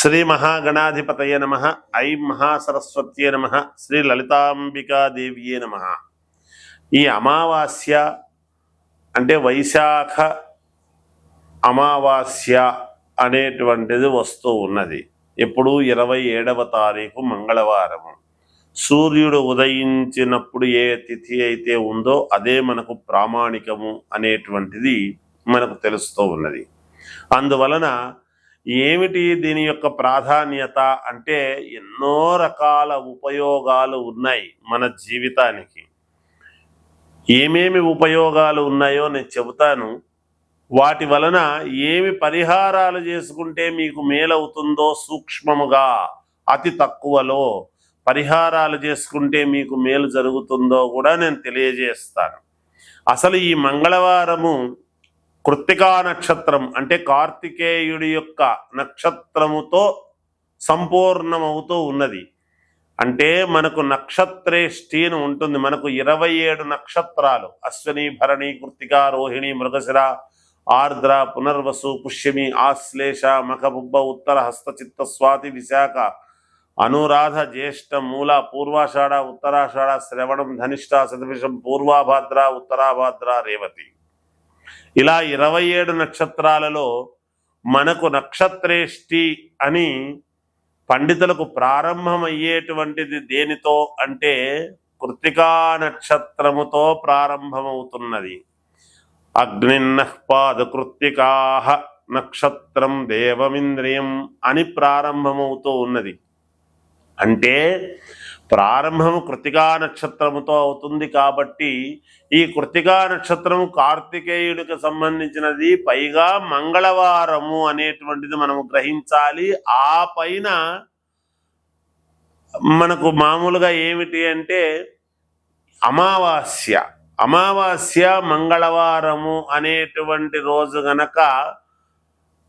శ్రీ మహాగణాధిపతయ నమ. ఐం మహాసరస్వత్యే నమ. శ్రీ లలితాంబికాదేవ్యే నమ. ఈ అమావాస్య అంటే వైశాఖ అమావాస్య అనేటువంటిది వస్తూ ఉన్నది. ఎప్పుడు 27వ తారీఖు మంగళవారము. సూర్యుడు ఉదయించినప్పుడు ఏ తిథి అయితే ఉందో అదే మనకు ప్రామాణికము అనేటువంటిది మనకు తెలుస్తూ ఉన్నది. అందువలన ఏమిటి దీని యొక్క ప్రాధాన్యత అంటే ఎన్నో రకాల ఉపయోగాలు ఉన్నాయి మన జీవితానికి. ఏమేమి ఉపయోగాలు ఉన్నాయో నేను చెబుతాను. వాటి వలన ఏమి పరిహారాలు చేసుకుంటే మీకు మేలవుతుందో సూక్ష్మముగా అతి తక్కువలో పరిహారాలు చేసుకుంటే మీకు మేలు జరుగుతుందో కూడా నేను తెలియజేస్తాను. అసలు ఈ మంగళవారము కృత్తికా నక్షత్రం అంటే కార్తికేయుడి యొక్క నక్షత్రముతో సంపూర్ణమవుతూ ఉన్నది. అంటే మనకు నక్షత్రేష్టి అని ఉంటుంది. మనకు 27 నక్షత్రాలు అశ్విని, భరణి, కృత్తిక, రోహిణి, మృగశిర, ఆర్ద్ర, పునర్వసు, పుష్యమి, ఆశ్లేష, మఖ, బుబ్బ, ఉత్తర, హస్త, చిత్త, స్వాతి, విశాఖ, అనురాధ, జ్యేష్ఠ, మూల, పూర్వాషాఢ, ఉత్తరాషాఢ, శ్రవణం, ధనిష్ట, శతభిషం, పూర్వాభాద్ర, ఉత్తరాభాద్ర, రేవతి. ఇలా 27 నక్షత్రాలలో మనకు నక్షత్రేష్టి అని పండితులకు ప్రారంభమయ్యేటువంటిది దేనితో అంటే కృత్తికా నక్షత్రముతో ప్రారంభమవుతున్నది. అగ్నిన్నః పాదకృత్తికాః నక్షత్రం దేవమింద్రియం అని ప్రారంభమవుతూ ఉన్నది. అంటే ప్రారంభము కృత్తికా నక్షత్రముతో అవుతుంది. కాబట్టి ఈ కృత్తికా నక్షత్రము కార్తికేయుడికి సంబంధించినది, పైగా మంగళవారము అనేటువంటిది మనము గ్రహించాలి. ఆ పైన మనకు మామూలుగా ఏమిటి అంటే అమావాస్య మంగళవారము అనేటువంటి రోజు గనక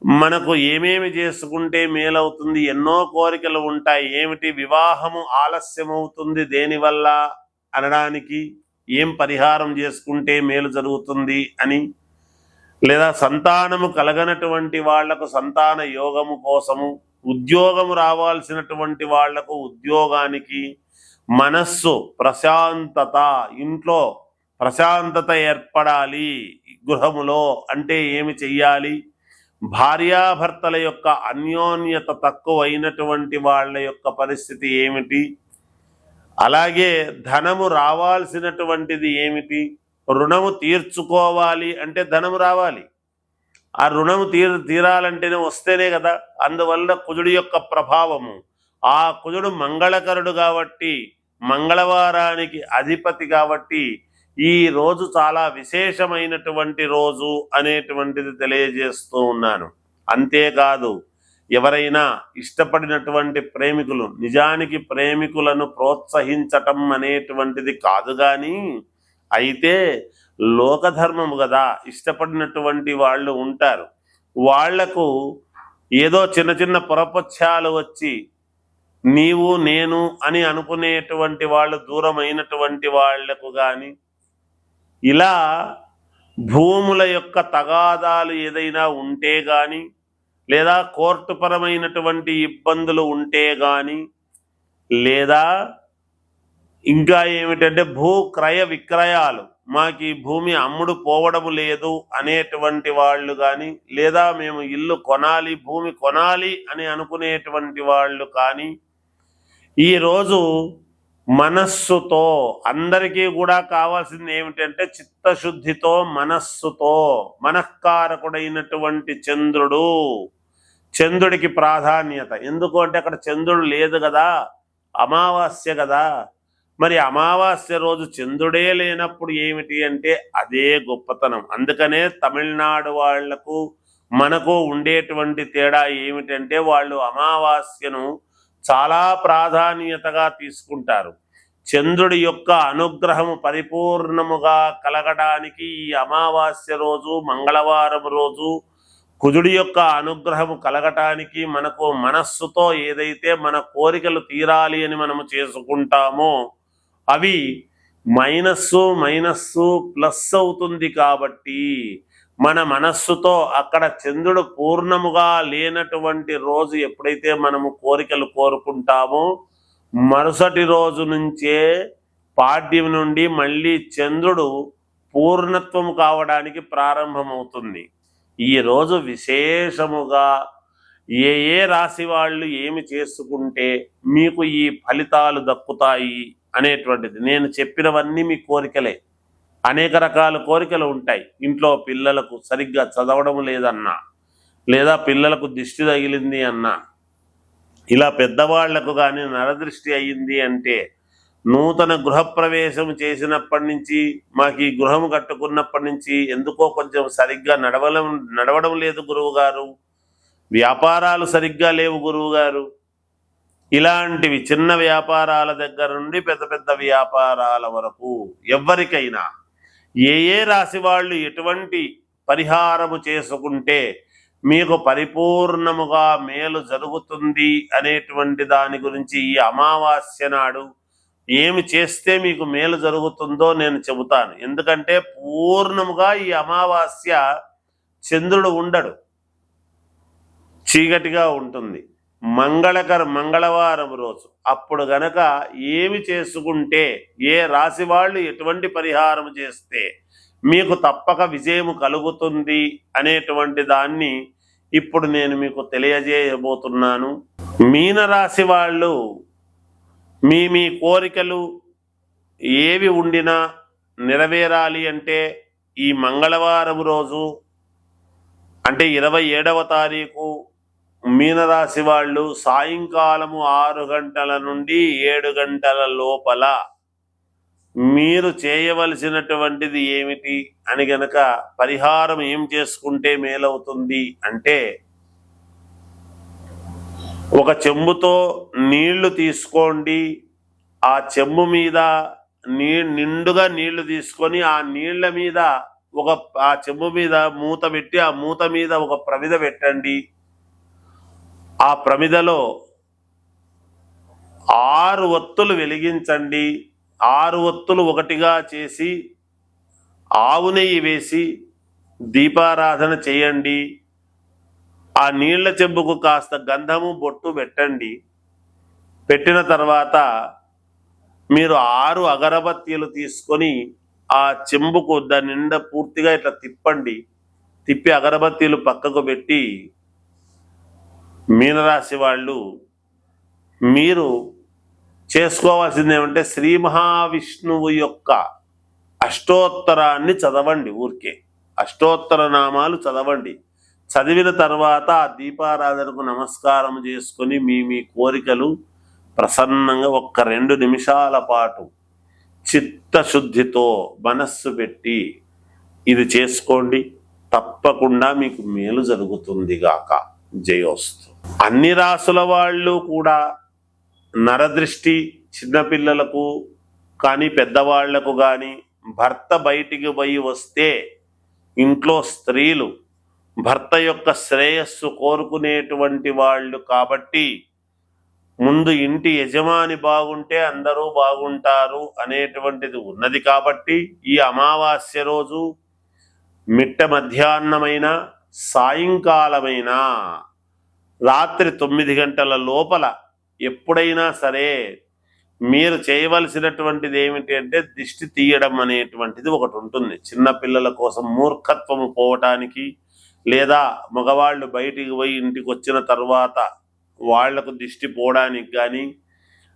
మనకు ఏమేమి చేసుకుంటే మేలవుతుంది, ఎన్నో కోరికలు ఉంటాయి. ఏమిటి, వివాహము ఆలస్యమవుతుంది దేనివల్ల అనడానికి, ఏం పరిహారం చేసుకుంటే మేలు జరుగుతుంది అని, లేదా సంతానము కలగనటువంటి వాళ్లకు సంతాన యోగము కోసము, ఉద్యోగము రావాల్సినటువంటి వాళ్లకు ఉద్యోగానికి, మనస్సు ప్రశాంతత, ఇంట్లో ప్రశాంతత ఏర్పడాలి గృహములో అంటే ఏమి చెయ్యాలి, భార్యాభర్తల యొక్క అన్యోన్యత తక్కువైనటువంటి వాళ్ళ యొక్క పరిస్థితి ఏమిటి, అలాగే ధనము రావాల్సినటువంటిది ఏమిటి, రుణము తీర్చుకోవాలి అంటే ధనము రావాలి. ఆ రుణము తీరాలంటేనే వస్తేనే కదా. అందువల్ల కుజుడి యొక్క ప్రభావము, ఆ కుజుడు మంగళకరుడు కాబట్టి, మంగళవారానికి అధిపతి కాబట్టి ఈ రోజు చాలా విశేషమైనటువంటి రోజు అనేటువంటిది తెలియజేస్తూ ఉన్నాను. అంతేకాదు, ఎవరైనా ఇష్టపడినటువంటి ప్రేమికులు, నిజానికి ప్రేమికులను ప్రోత్సహించటం అనేటువంటిది కాదు, కానీ అయితే లోకధర్మము కదా, ఇష్టపడినటువంటి వాళ్ళు ఉంటారు. వాళ్లకు ఏదో చిన్న చిన్న పొరపక్షాలు వచ్చి నీవు నేను అని అనుకునేటువంటి వాళ్ళు దూరమైనటువంటి వాళ్లకు కానీ, ఇలా భూముల యొక్క తగాదాలు ఏదైనా ఉంటే కానీ, లేదా కోర్టుపరమైనటువంటి ఇబ్బందులు ఉంటే కానీ, లేదా ఇంకా ఏమిటంటే భూ క్రయ విక్రయాలు, మాకు ఈ భూమి అమ్ముడు పోవడము లేదు అనేటువంటి వాళ్ళు కానీ, లేదా మేము ఇల్లు కొనాలి, భూమి కొనాలి అని అనుకునేటువంటి వాళ్ళు కానీ, ఈరోజు మనస్సుతో, అందరికీ కూడా కావాల్సింది ఏమిటంటే చిత్తశుద్ధితో, మనస్సుతో, మనఃకారకుడైనటువంటి చంద్రుడికి ప్రాధాన్యత. ఎందుకు అంటే అక్కడ చంద్రుడు లేదు కదా, అమావాస్య కదా. మరి అమావాస్య రోజు చంద్రుడే లేనప్పుడు ఏమిటి అంటే అదే గొప్పతనం. అందుకనే తమిళనాడు వాళ్లకు మనకు ఉండేటువంటి తేడా ఏమిటంటే వాళ్ళు అమావాస్యను చాలా ప్రాధాన్యతగా తీసుకుంటారు. చంద్రుడి యొక్క అనుగ్రహము పరిపూర్ణముగా కలగడానికి ఈ అమావాస్య రోజు, మంగళవారం రోజు కుజుడి యొక్క అనుగ్రహము కలగటానికి మనకు మనస్సుతో ఏదైతే మన కోరికలు తీరాలి అని మనము చేసుకుంటామో అవి మైనస్సు ప్లస్ అవుతుంది. కాబట్టి మన మనస్సుతో అక్కడ చంద్రుడు పూర్ణముగా లేనటువంటి రోజు ఎప్పుడైతే మనము కోరికలు కోరుకుంటామో మరుసటి రోజు నుంచే పాడ్యం నుండి మళ్ళీ చంద్రుడు పూర్ణత్వం కావడానికి ప్రారంభమవుతుంది. ఈ రోజు విశేషముగా ఏ ఏ రాశి వాళ్ళు ఏమి చేసుకుంటే మీకు ఈ ఫలితాలు దక్కుతాయి అనేటువంటిది, నేను చెప్పినవన్నీ మీ కోరికలే. అనేక రకాల కోరికలు ఉంటాయి. ఇంట్లో పిల్లలకు సరిగ్గా చదవడం లేదన్నా, లేదా పిల్లలకు దిష్టి తగిలింది అన్నా, ఇలా పెద్దవాళ్లకు కానీ నరదృష్టి అయ్యింది అంటే, నూతన గృహప్రవేశం చేసినప్పటి నుంచి, మాకు ఈ గృహం కట్టుకున్నప్పటి నుంచి ఎందుకో కొంచెం సరిగ్గా నడవడం లేదు గురువు గారు, వ్యాపారాలు సరిగ్గా లేవు గురువు గారు, ఇలాంటివి చిన్న వ్యాపారాల దగ్గర నుండి పెద్ద పెద్ద వ్యాపారాల వరకు ఎవరికైనా ఏ ఏ రాశి వాళ్ళు ఎటువంటి పరిహారము చేసుకుంటే మీకు పరిపూర్ణముగా మేలు జరుగుతుంది అనేటువంటి దాని గురించి ఈ అమావాస్య నాడు ఏమి చేస్తే మీకు మేలు జరుగుతుందో నేను చెబుతాను. ఎందుకంటే పూర్ణముగా ఈ అమావాస్య చంద్రుడు ఉండడు, చీకటిగా ఉంటుంది, మంగళవారం రోజు. అప్పుడు గనక ఏమి చేసుకుంటే, ఏ రాశి వాళ్ళు ఎటువంటి పరిహారం చేస్తే మీకు తప్పక విజయము కలుగుతుంది అనేటువంటి దాన్ని ఇప్పుడు నేను మీకు తెలియజేయబోతున్నాను. మీనరాశి వాళ్ళు మీ కోరికలు ఏవి ఉండినా నెరవేరాలి అంటే ఈ మంగళవారం రోజు అంటే 27వ తారీఖు మీనరాశి వాళ్ళు సాయంకాలము 6 గంటల నుండి 7 గంటల లోపల మీరు చేయవలసినటువంటిది ఏమిటి అని గనక, పరిహారం ఏం చేసుకుంటే మేలవుతుంది అంటే, ఒక చెంబుతో నీళ్లు తీసుకోండి. ఆ చెంబు మీద నిండుగా నీళ్లు తీసుకొని ఆ నీళ్ల మీద ఆ చెంబు మీద మూత పెట్టి, ఆ మూత మీద ఒక ప్రమిద పెట్టండి. ఆ ప్రమిదలో 6 ఒత్తులు వెలిగించండి. 6 ఒత్తులు ఒకటిగా చేసి ఆవు నెయ్యి వేసి దీపారాధన చేయండి. ఆ నీళ్ల చెంబుకు కాస్త గంధము బొట్టు పెట్టండి. పెట్టిన తర్వాత మీరు 6 అగరబత్తీలు తీసుకొని ఆ చెంబుకు దాని నిండా పూర్తిగా ఇట్లా తిప్పండి. తిప్పి అగరబత్తీలు పక్కకు పెట్టి, మీనరాశి వాళ్ళు మీరు చేసుకోవాల్సింది ఏమంటే శ్రీ మహావిష్ణువు యొక్క అష్టోత్తరాన్ని చదవండి. ఊరికే అష్టోత్తర నామాలు చదవండి. చదివిన తర్వాత ఆ దీపారాధనకు నమస్కారం చేసుకొని మీ కోరికలు ప్రసన్నంగా 1-2 నిమిషాల పాటు చిత్తశుద్ధితో మనస్సు పెట్టి ఇది చేసుకోండి. తప్పకుండా మీకు మేలు జరుగుతుంది గాక. జయోస్తు. అన్ని రాసుల వాళ్ళు కూడా నరదృష్టి చిన్నపిల్లలకు కానీ పెద్దవాళ్లకు కానీ, భర్త బయటికి పోయి వస్తే ఇంట్లో స్త్రీలు భర్త యొక్క శ్రేయస్సు కోరుకునేటువంటి వాళ్ళు కాబట్టి, ముందు ఇంటి యజమాని బాగుంటే అందరూ బాగుంటారు అనేటువంటిది ఉన్నది కాబట్టి, ఈ అమావాస్య రోజు మిట్ట మధ్యాహ్నమైన, సాయంకాలమైన, రాత్రి 9 గంటల లోపల ఎప్పుడైనా సరే మీరు చేయవలసినటువంటిది ఏమిటి అంటే దిష్టి తీయడం అనేటువంటిది ఒకటి ఉంటుంది. చిన్నపిల్లల కోసం మూర్ఖత్వము పోవటానికి, లేదా మగవాళ్ళు బయటికి పోయి ఇంటికి వచ్చిన తర్వాత వాళ్లకు దిష్టి పోవడానికి కానీ,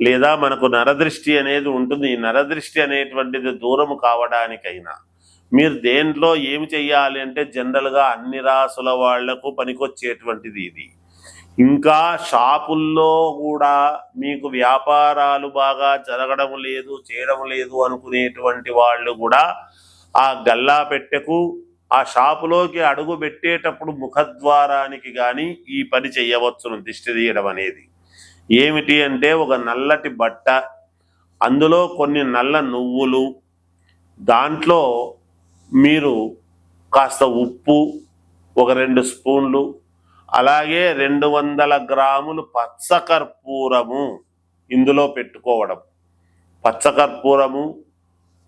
లేదా మనకు నరదృష్టి అనేది ఉంటుంది. ఈ నరదృష్టి అనేటువంటిది దూరము కావడానికైనా మీరు దేంట్లో ఏమి చెయ్యాలి అంటే, జనరల్గా అన్ని రాసుల వాళ్లకు పనికొచ్చేటువంటిది ఇది. ఇంకా షాపుల్లో కూడా మీకు వ్యాపారాలు బాగా జరగడం లేదు, చేయడం లేదు అనుకునేటువంటి వాళ్ళు కూడా ఆ గల్లా పెట్టెకు, ఆ షాపులోకి అడుగు పెట్టేటప్పుడు ముఖద్వారానికి కానీ ఈ పని చెయ్యవచ్చును. దిష్టి తీయడం అనేది ఏమిటి అంటే, ఒక నల్లటి బట్ట, అందులో కొన్ని నల్ల నువ్వులు, దాంట్లో మీరు కాస్త ఉప్పు, ఒక 2 స్పూన్లు, అలాగే 200 గ్రాములు పచ్చకర్పూరము ఇందులో పెట్టుకోవడం. పచ్చకర్పూరము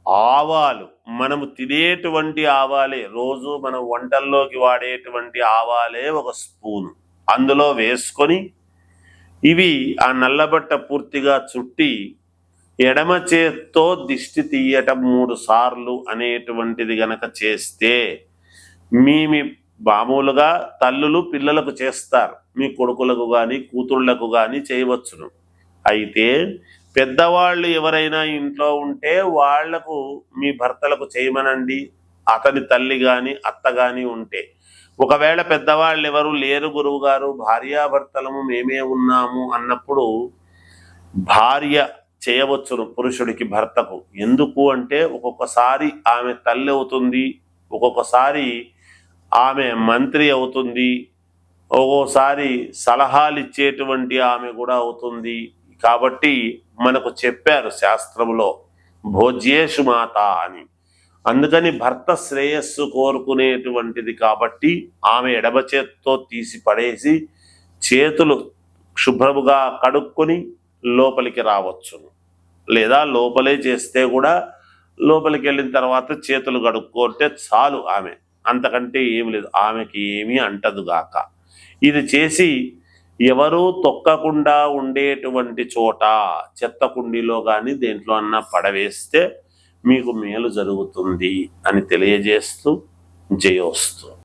ఆవాలు మనము తినేటువంటి ఆవాలే, రోజు మనం వంటల్లోకి వాడేటువంటి ఆవాలే 1 స్పూను అందులో వేసుకొని ఇవి ఆ నల్లబట్ట పూర్తిగా చుట్టి ఎడమ చేత్తో దిష్టి తీయటం 3 సార్లు అనేటువంటిది గనక చేస్తే మీ మామూలుగా తల్లులు పిల్లలకు చేస్తారు, మీ కొడుకులకు కానీ కూతుళ్లకు కానీ చేయవచ్చును. అయితే పెద్దవాళ్ళు ఎవరైనా ఇంట్లో ఉంటే వాళ్లకు మీ భర్తలకు చేయమనండి, అతని తల్లి కానీ అత్త కానీ ఉంటే. ఒకవేళ పెద్దవాళ్ళు ఎవరు లేరు గురువు గారు, భార్యాభర్తలము మేమే ఉన్నాము అన్నప్పుడు భార్య చేయవచ్చును పురుషుడికి భర్తకు. ఎందుకు అంటే ఒక్కొక్కసారి ఆమె తల్లి అవుతుంది, ఒక్కొక్కసారి ఆమె మంత్రి అవుతుంది, ఒక్కోసారి సలహాలు ఇచ్చేటువంటి ఆమె కూడా అవుతుంది. కాబట్టి మనకు చెప్పారు శాస్త్రంలో భోజ్యేషు మాత అని. అందుకని భర్త శ్రేయస్సు కోరుకునేటువంటిది కాబట్టి ఆమె ఎడమ చేత్తో తీసి పడేసి చేతులు శుభ్రముగా కడుక్కొని లోపలికి రావచ్చును. లేదా లోపలే చేస్తే కూడా లోపలికి వెళ్ళిన తర్వాత చేతులు కడుక్కుంటే చాలు, ఆమె అంతకంటే ఏమి లేదు, ఆమెకి ఏమీ అంటదుగాక. ఇది చేసి ఎవరూ తొక్కకుండా ఉండేటువంటి చోట చెత్త కుండీలో కానీ దేంట్లో అన్నా పడవేస్తే మీకు మేలు జరుగుతుంది అని తెలియజేస్తూ జయోస్తు.